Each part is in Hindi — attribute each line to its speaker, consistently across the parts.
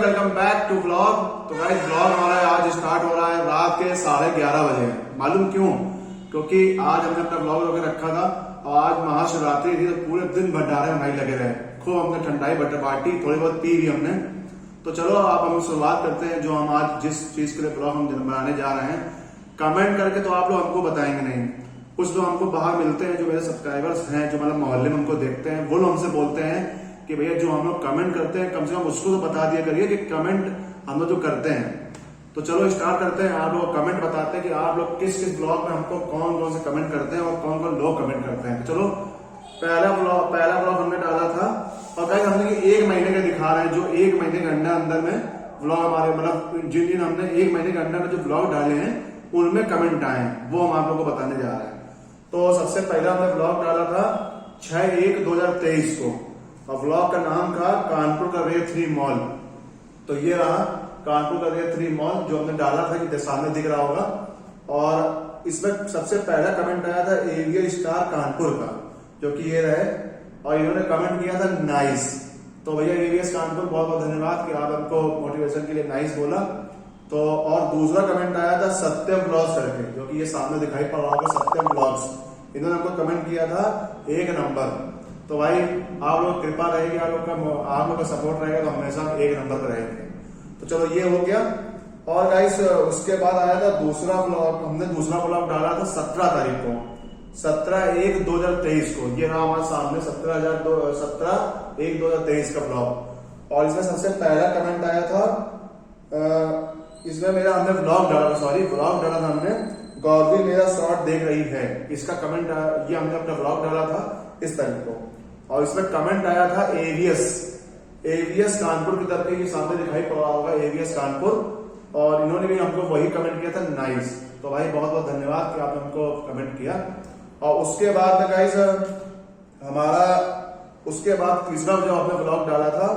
Speaker 1: Welcome back to vlog. तो गाइस व्लॉग हमारा आज स्टार्ट हो रहा है रात के 11:30 बजे। मालूम क्यों? क्योंकि आज हमने अपना व्लॉग वगैरह रखा था और आज महाशिवरात्रि थी, तो पूरे दिन भंडारे में भाई लगे रहे। खूब हमने ठंडाई बटर पार्टी थोड़ी बहुत पी भी हमने। तो चलो आप हम शुरुआत करते हैं। जो हम आज जिस चीज के लिए व्लॉग हम बनाने जा रहे हैं, कमेंट करके तो आप लोग हमको बताएंगे नहीं। कुछ लोग हमको बाहर मिलते हैं, जो मेरे सब्सक्राइबर्स हैं, जो मतलब मोहल्ले में हमको देखते हैं, वो लोग हमसे बोलते हैं कि भैया जो हम लोग कमेंट करते हैं कम से कम उसको तो बता दिया करिए कि कमेंट हम लोग जो करते हैं। तो चलो स्टार्ट करते हैं। आप लोग कमेंट बताते हैं कि आप लोग किस किस ब्लॉग में हमको कौन कौन से कमेंट करते हैं और कौन कौन लोग कमेंट करते हैं। तो चलो पहला ब्लॉग हमने डाला था और गाइस हमने 1 महीने का दिखा रहे हैं। जो 1 महीने के अंदर में ब्लॉग हमारे मतलब जिन दिन हमने 1 महीने के अंदर में जो ब्लॉग डाले हैं उनमें कमेंट आए हैं, वो हम आप लोगों को बताने जा रहे हैं। तो सबसे पहला हमने ब्लॉग डाला था 6/1/2023 को और ब्लॉग का नाम था कानपुर का रे 3 मॉल। तो ये रहा कानपुर का रे 3 मॉल जो हमने डाला था, कि सामने दिख रहा होगा। और इसमें सबसे पहला कमेंट आया था एवियर स्टार कानपुर का, जो कि ये रहे, और इन्होंने कमेंट किया था नाइस। तो भैया एवियस कानपुर बहुत बहुत धन्यवाद कि आप हमको मोटिवेशन के लिए नाइस बोला। तो और दूसरा कमेंट आया था सत्यम ब्लॉग्स करके, जो कि ये सामने दिखाई पड़ रहा होगा, सत्यम ब्लॉग्स। इन्होंने हमको कमेंट किया था 1 नंबर। तो भाई आप लोग कृपा रहेगी, आप लोग का सपोर्ट रहेगा तो हमेशा 1 नंबर पर रहेंगे। तो चलो ये हो गया। और गाइस उसके बाद आया था दूसरा ब्लॉग। हमने दूसरा ब्लॉग डाला था 17 तारीख को, 17/1/2023 को। ये रहा हमारे सामने 17/1/2023 का ब्लॉग। और इसमें सबसे पहला कमेंट आया था इसमें मेरा हमने ब्लॉग डाला था हमने, गौरवी मेरा शॉर्ट देख रही है, इसका कमेंट ये हमने अपना ब्लॉग डाला था इस तारीख को। और इसमें कमेंट आया था एवीएस कानपुर की तरफ, ये सामने दिखाई पड़ रहा होगा एवीएस कानपुर। और इन्होंने भी हमको वही कमेंट किया था नाइस। तो भाई बहुत बहुत धन्यवाद कि आपने हमको कमेंट किया। और उसके बाद में गाइस हमारा उसके बाद तीसरा जो आपने ब्लॉग डाला था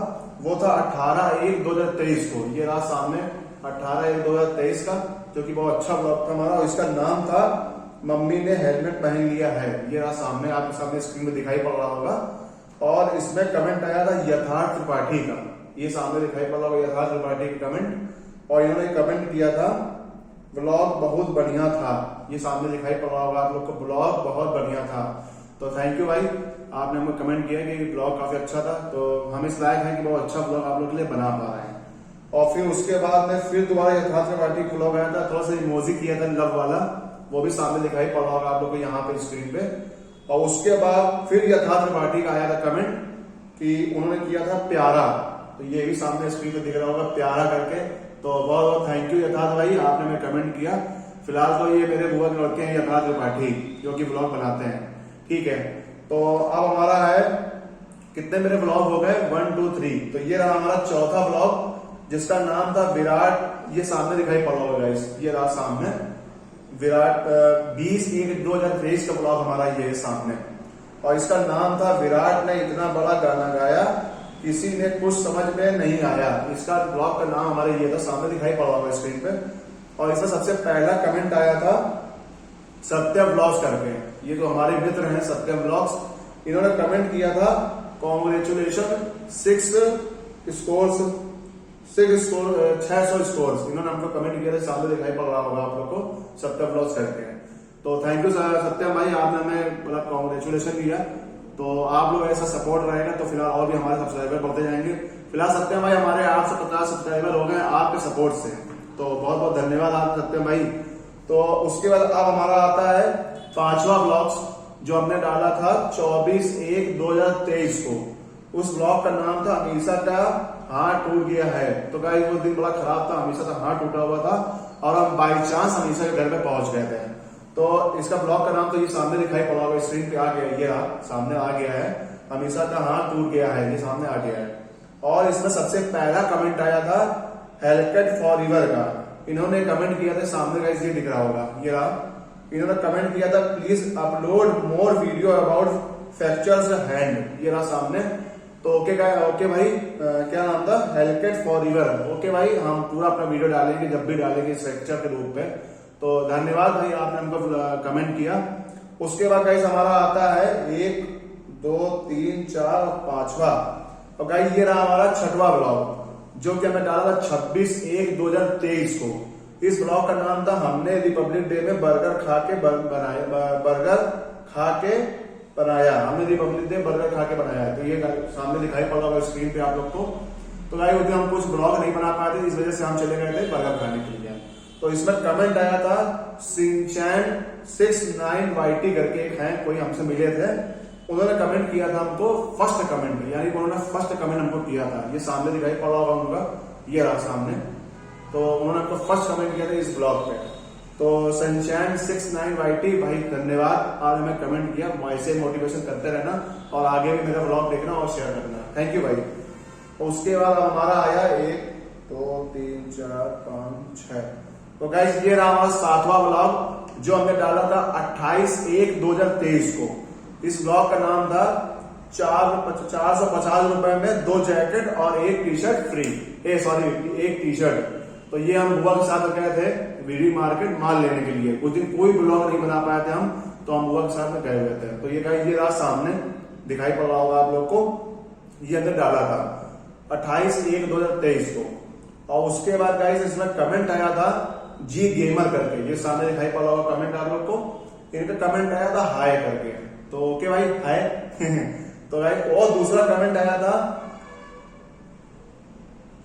Speaker 1: वो था 18/1/2023 को। ये रहा सामने 18/1/2023 का, जो कि बहुत अच्छा ब्लॉग था हमारा। और इसका नाम था मम्मी ने हेलमेट पहन लिया है। ये रहा सामने, आपके सामने स्क्रीन में दिखाई पड़ रहा होगा। और इसमें कमेंट आया था यथार्थ त्रिपाठी का, ये सामने दिखाई पड़ रहा होगा यथार्थ त्रिपाठी का कमेंट। और इन्होंने कमेंट किया था ब्लॉग बहुत बढ़िया था, ये सामने दिखाई पड़ रहा होगा आप लोग को, ब्लॉग बहुत बढ़िया था। तो थैंक यू भाई, आपने हमको कमेंट किया कि ब्लॉग काफी अच्छा था। तो हम इस लायक हैं कि बहुत अच्छा ब्लॉग आप लोग के लिए बना पा रहे हैं। और फिर उसके बाद में फिर दोबारा यथार्थ त्रिपाठी का ब्लॉग आया था, थोड़ा सा इमोजी किया था लव वाला, वो भी सामने दिखाई पड़ रहा होगा आप लोग को यहाँ पे स्क्रीन पे। और उसके बाद फिर यथार्थ त्रिपाठी का आया था कमेंट कि उन्होंने किया था प्यारा, तो ये भी सामने स्क्रीन पे दिख रहा होगा प्यारा करके। तो बहुत बहुत थैंक यू यथार्थ भाई, आपने हमें कमेंट किया। फिलहाल तो ये मेरे बुआ के लड़के हैं यथार्थ त्रिपाठी, जो कि ब्लॉग बनाते हैं, ठीक है। तो अब हमारा है कितने मेरे ब्लॉग हो गए 1 2 3। तो ये रहा हमारा चौथा ब्लॉग, जिसका नाम था विराट। ये सामने दिखाई पड़ रहा होगा गाइस, ये रहा सामने विराट 20/1/2023 का ब्लॉग हमारा ये सामने। और इसका नाम था विराट ने इतना बड़ा गाना गाया किसी ने कुछ समझ में नहीं आया। इसका ब्लॉग का नाम हमारे ये था, सामने दिखाई पड़ रहा होगा स्क्रीन पे। और इसमें सबसे पहला कमेंट आया था सत्यम ब्लॉग्स करके, ये जो हमारे मित्र हैं सत्यम ब्लॉग्स, इन्होंने कमेंट किया था कॉन्ग्रेचुलेशन 600 स्कोर्स। इन्होंने हमको कमेंट किया था, सामने दिखाई पड़ रहा होगा आप लोग को सत्यम ब्लॉग्स करके। तो थैंक यू सत्यम भाई, आपने हमें मतलब कॉन्ग्रेचुलेशन दिया। तो आप लोग ऐसा सपोर्ट रहेगा तो फिलहाल और भी हमारे सब्सक्राइबर बढ़ते जाएंगे। फिलहाल सत्यम भाई हमारे 850 सब्सक्राइबर हो गए आपके सपोर्ट से, तो बहुत बहुत धन्यवाद आप सत्यम भाई। तो उसके बाद अब हमारा आता है 5वां ब्लॉग्स, जो हमने डाला था 24/1/2023 को। उस ब्लॉग का नाम था अमीषा का हाथ टूट गया है। तो गाइस वो दिन बड़ा खराब था, अमीषा का हाथ टूटा हुआ था और हम बाई चांस अमीषा के घर पे पहुंच गए थे। तो इसका ब्लॉग का नाम तो ये सामने दिखाई पड़ा होगा स्क्रीन पे, आ गया, ये सामने आ गया है, अमीषा का हाथ टूट गया है, ये सामने आ गया है। और इसमें सबसे पहला कमेंट आया था हेलकट फॉरएवर का। इन्होंने कमेंट किया था, सामने गाइस ये दिख रहा होगा, ये रहा। इन्होंने कमेंट किया था please upload more video about fractures hand, ये रहा सामने। तो ओके भाई, क्या नाम था, हेलकट फॉरएवर। ओके भाई, हम पूरा अपना वीडियो डालेंगे जब भी डालेंगे फ्रैक्चर के रूप में। तो धन्यवाद भाई, आपने हमको कमेंट किया। उसके बाद गाइस हमारा आता है 1 2 3 4 और 5वां। और गाइस ये रहा हमारा 6वां ब्लॉग। जो कि हमने डाला था 26/1/2023 को। इस ब्लॉग का नाम था हमने रिपब्लिक डे में बर्गर खा के बनाया। हमने रिपब्लिक डे बर्गर खा के बनाया है। तो ये सामने दिखाई पड़ रहा होगा स्क्रीन पे आप लोग को। तो गाइस उस दिन हम कुछ ब्लॉग नहीं बना पाए थे, इस वजह से हम चले गए थे बर्गर खाने के लिए। तो इसमें कमेंट आया था सिंचैन69YT करके एक है, कोई हमसे मिले थे, उन्होंने कमेंट किया था हमको फर्स्ट कमेंट, यानी उन्होंने फर्स्ट कमेंट हमको किया था। ये सामने दिखाई पड़ रहा होगा उनका, ये रहा सामने। तो उन्होंने हमको फर्स्ट कमेंट किया था इस ब्लॉग पे। तो सिंचैन69YT भाई धन्यवाद, आज हमें कमेंट किया। ऐसे मोटिवेशन करते रहना और आगे भी मेरा ब्लॉग देखना और शेयर करना। थैंक यू भाई। तो उसके बाद हमारा आया 1 2 3 4 5 6। तो गाइस ये रहा हमारा 7वां ब्लॉग जो हमने डाला था 28/1/2023 को। इस ब्लॉग का नाम था 450 रुपए में 2 जैकेट और 1 टी-शर्ट फ्री, 1 टी-शर्ट। तो ये हम बुआ के साथ गए थे वीडी मार्केट माल लेने के लिए। उस दिन कोई ब्लॉग नहीं बना पाए थे हम, तो हम बुआ के साथ में गए हुए थे। तो ये गाइस ये रहा सामने दिखाई पड़ रहा होगा आप लोग को, ये हमने डाला था 28/1/2023 को। और उसके बाद गाइस इसमें कमेंट आया था जी गेमर करके, ये सामने दिखाई पड़ रहा होगा कमेंट आप लोग को। इनका कमेंट आया था हाय करके। तो ओके भाई हाय। तो भाई और दूसरा कमेंट आया था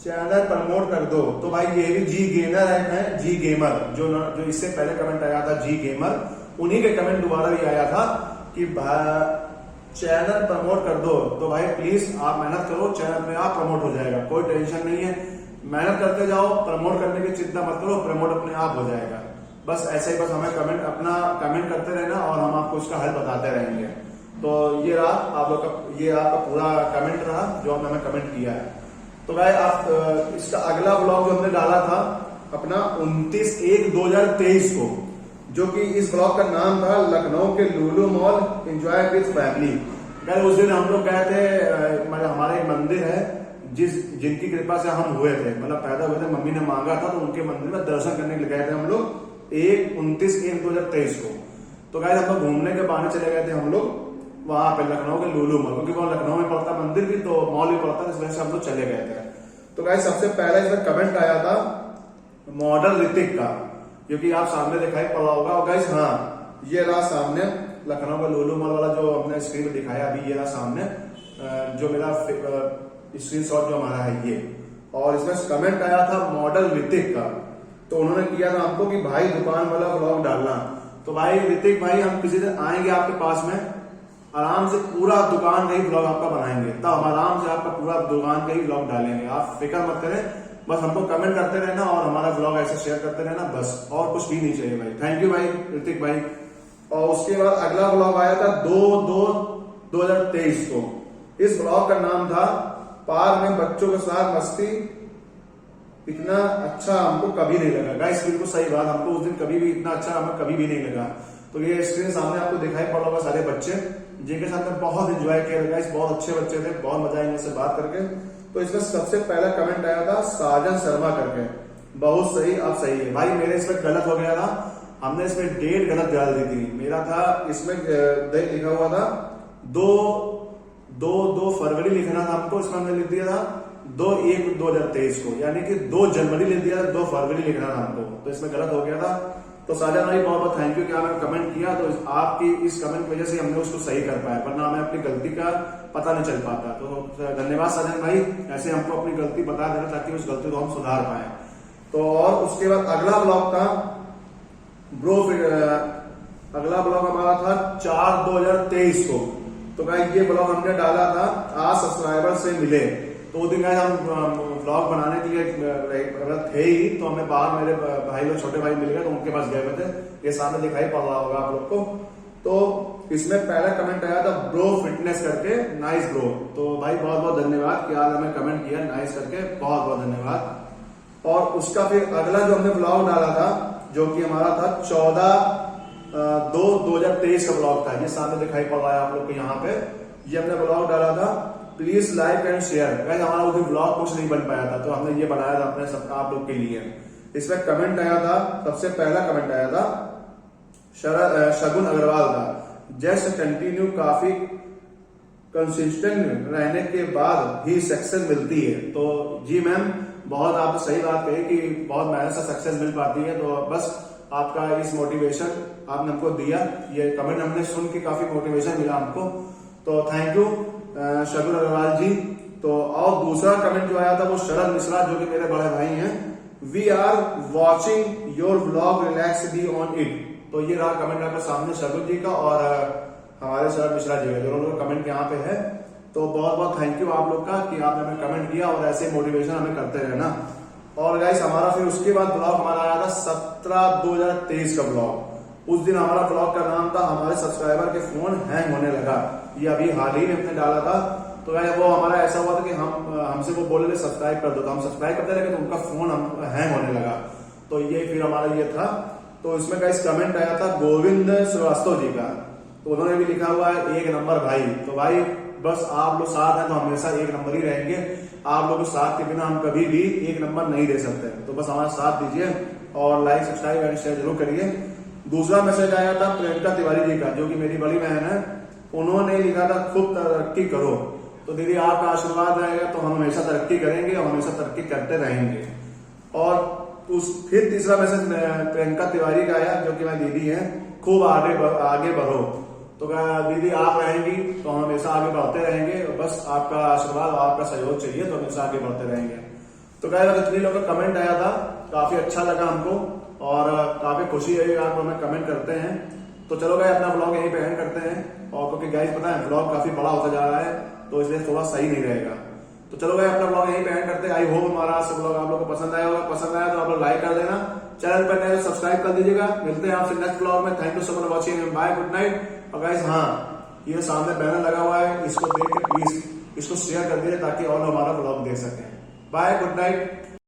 Speaker 1: चैनल प्रमोट कर दो। तो भाई ये भी जी गेमर है, जी गेमर जो इससे पहले कमेंट आया था जी गेमर, उन्हीं के कमेंट दोबारा भी आया था कि चैनल प्रमोट कर दो। तो भाई प्लीज आप मेहनत करो, चैनल में आप प्रमोट हो जाएगा, कोई टेंशन नहीं है। मेहनत करते जाओ, प्रमोट करने की चिंता मत करो, प्रमोट अपने आप हो जाएगा। बस ऐसे ही बस हमें अपना कमेंट करते रहना और हम आपको उसका हल बताते रहेंगे। तो ये रहा आप लोग का, ये आपका पूरा कमेंट रहा जो हमने हमें कमेंट किया है। तो भाई आप इसका अगला ब्लॉग जो हमने डाला था अपना 29/1/2023 को, जो कि इस ब्लॉग का नाम था लखनऊ के Lulu mall enjoy with family. Guys उस दिन हम लोग गए थे, मतलब हमारा एक मंदिर है जिनकी कृपा से हम हुए थे, मतलब पैदा हुए थे, मम्मी ने मांगा था, तो उनके मंदिर में दर्शन करने के लिए गए थे हम लोग 29/1/2023 को। तो गाइस हम लोग घूमने के बहाने चले गए थे हम लोग वहां पे लखनऊ के लुलु मॉल, क्योंकि वहां लखनऊ में पड़ता मंदिर भी तो मॉल भी पड़ता, इस वजह से हम लोग चले गए थे। तो गाइस सबसे पहले इसमें कमेंट आया था मॉडल ऋतिक का, क्योंकि आप सामने दिखाई पड़ रहा होगा। और गाइस हाँ ये रहा सामने लखनऊ का लुलु मॉल वाला जो हमने स्क्रीन में दिखाया अभी, ये रहा सामने जो मेरा स्क्रीनशॉट जो हमारा है ये। और इसमें कमेंट आया था मॉडल ऋतिक का। तो उन्होंने किया था हमको कि भाई दुकान वाला ब्लॉग डालना। तो भाई ऋतिक भाई हम किसी दिन आएंगे आपके पास में, आराम से पूरा दुकान का ही ब्लॉग आपका बनाएंगे, तब हम आराम से आपका पूरा दुकान का ही ब्लॉग डालेंगे। आप फिक्र मत करें, बस हमको कमेंट करते रहना और हमारा ब्लॉग ऐसे शेयर करते रहना, बस और कुछ भी नहीं चाहिए भाई। थैंक यू भाई ऋतिक भाई। और उसके बाद अगला ब्लॉग आया था 2/2/2023 को। इस ब्लॉग का नाम था पार्क में बच्चों के साथ मस्ती, इतना अच्छा हमको कभी नहीं लगा। गाइस बिल्कुल सही बात, हमको उस दिन कभी भी इतना अच्छा हमें कभी भी नहीं लगा। तो ये स्क्रीन सामने आपको दिखाई पड़ रहा होगा सारे बच्चे जिनके साथ में बहुत एंजॉय किया गाइस, बहुत अच्छे बच्चे थे, बहुत मजा आया इनसे बात करके। तो इसमें सबसे पहला कमेंट आया था साजन शर्मा करके, बहुत सही, अब सही है भाई। मेरे इसमें गलत हो गया था, हमने इसमें डेट गलत डाल दी थी। मेरा था इसमें लिखा हुआ था 2 फरवरी लिखना था हमको, इसमें हमने लिख दिया था 2/1/2023 को, यानी कि 2 जनवरी लिख दिया था, 2 फरवरी लिखना था हमको। तो इसमें गलत हो गया था। तो साजन भाई बहुत बहुत थैंक यू कि आपने कमेंट किया। तो आपकी इस कमेंट की वजह से हमने उसको सही कर पाया, वरना हमें अपनी गलती का पता नहीं चल पाता। तो धन्यवाद साजन भाई, ऐसे हमको अपनी गलती बता देना ताकि उस गलती को हम सुधार पाए। तो और उसके बाद अगला ब्लॉग था ब्रो, अगला ब्लॉग हमारा था 4/2/2023 को। तो भाई ये ब्लॉग हमने डाला था आज सब्सक्राइबर से मिले। तो वो दिन हम ब्लॉग बनाने के लिए थे ही, तो हमें बाहर मेरे भाई लोग छोटे भाई मिल गए, तो उनके पास गए हुए थे। ये सामने दिखाई पड़ रहा होगा आप लोग को। तो इसमें पहला कमेंट आया था ब्रो फिटनेस करके, नाइस ब्रो। तो भाई बहुत बहुत धन्यवाद कि आज हमें कमेंट किया नाइस करके, बहुत बहुत धन्यवाद। और उसका फिर अगला जो हमने ब्लॉग डाला था जो कि हमारा था 14/2/2023 का ब्लॉग था, ये सामने दिखाई पड़ रहा है आप लोग को यहाँ पे। ये हमने ब्लॉग डाला था please like and share. Guys हमारा उस दिन ब्लॉग कुछ नहीं बन पाया था, तो हमने ये बनाया था अपने सब आप लोग के लिए। इसमें कमेंट आया था, सबसे पहला कमेंट आया था शगुन अग्रवाल का, जस्ट कंटिन्यू कंसिस्टेंट रहने के बाद ही सक्सेस मिलती है। तो जी मैम, बहुत आपने सही बात कही कि बहुत मेहनत से सक्सेस मिल पाती है। तो बस आपका इस मोटिवेशन आपने हमको दिया, ये कमेंट हमने सुन के काफी मोटिवेशन मिला हमको, तो थैंक यू शगुन अग्रवाल जी। तो और दूसरा कमेंट जो आया था वो शरद मिश्रा, जो कि मेरे बड़े भाई हैं। We are watching your vlog, relax be on it. तो ये रहा कमेंट आपके सामने शगुन जी का और हमारे शरद मिश्रा जी का, दोनों लोग कमेंट यहाँ पे है। तो बहुत बहुत थैंक यू आप लोग का कि आपने हमें कमेंट किया और ऐसे मोटिवेशन हमें करते रहना। और गाइस हमारा फिर उसके बाद ब्लॉग हमारा आया था 17/2023 का ब्लॉग। उस दिन हमारा ब्लॉग का नाम था हमारे सब्सक्राइबर के फोन हैंग होने लगा। ये अभी हाल ही में हमने डाला था। तो गाइस वो हमारा ऐसा हुआ था कि हमसे वो बोले सब्सक्राइब कर दो, तो हम सब्सक्राइब करते रहे तो उनका फोन हैंग होने लगा। तो ये फिर हमारा ये था। तो इसमें गाइस कमेंट आया था गोविंद श्रीवास्तव जी का। तो उन्होंने भी लिखा हुआ है 1 नंबर भाई। तो भाई बस आप लोग साथ हैं तो हमेशा 1 नंबर ही रहेंगे। आप लोग साथ के बिना हम कभी भी 1 नंबर नहीं दे सकते। तो बस हमारा साथ दीजिए और लाइक सब्सक्राइब एंड शेयर जरूर करिए। दूसरा मैसेज आया था प्रियंका तिवारी जी का, जो कि मेरी बड़ी बहन है। उन्होंने लिखा था खूब तरक्की करो। तो दीदी आपका आशीर्वाद रहेगा तो हम हमेशा तरक्की करेंगे और हमेशा तरक्की करते रहेंगे। और फिर तीसरा मैसेज प्रियंका तिवारी का आया, जो कि मेरी दीदी है, खूब आगे बढ़ो। तो दीदी आप रहेंगी तो हम हमेशा आगे बढ़ते रहेंगे। बस आपका आशीर्वाद और आपका सहयोग चाहिए तो हमेशा आगे बढ़ते रहेंगे। तो गाइस इतने लोगों का कमेंट आया था, काफी अच्छा लगा हमको और काफी खुशी है आप हमें कमेंट करते हैं। तो चलो गाइस अपना ब्लॉग यहीं पे एंड करते हैं। और क्योंकि गाइस पता है ब्लॉग काफी बड़ा होता जा रहा है तो इसलिए थोड़ा सही नहीं रहेगा। तो चलो गाइस अपना ब्लॉग यहीं पे एंड करते हैं। आई होप हमारा आज ब्लॉग आप लोग को पसंद आया होगा। पसंद आया तो आप लोग लाइक कर देना, चैनल पर नए सब्सक्राइब कर दीजिएगा। मिलते हैं आपसे नेक्स्ट ब्लॉग में। Thank you so much watching, bye, good night. और गाइस हाँ, ये सामने बैनर लगा हुआ है, इसको देख के प्लीज इसको शेयर कर दीजिए ताकि और हमारा ब्लॉग देख सकें। Bye, good night.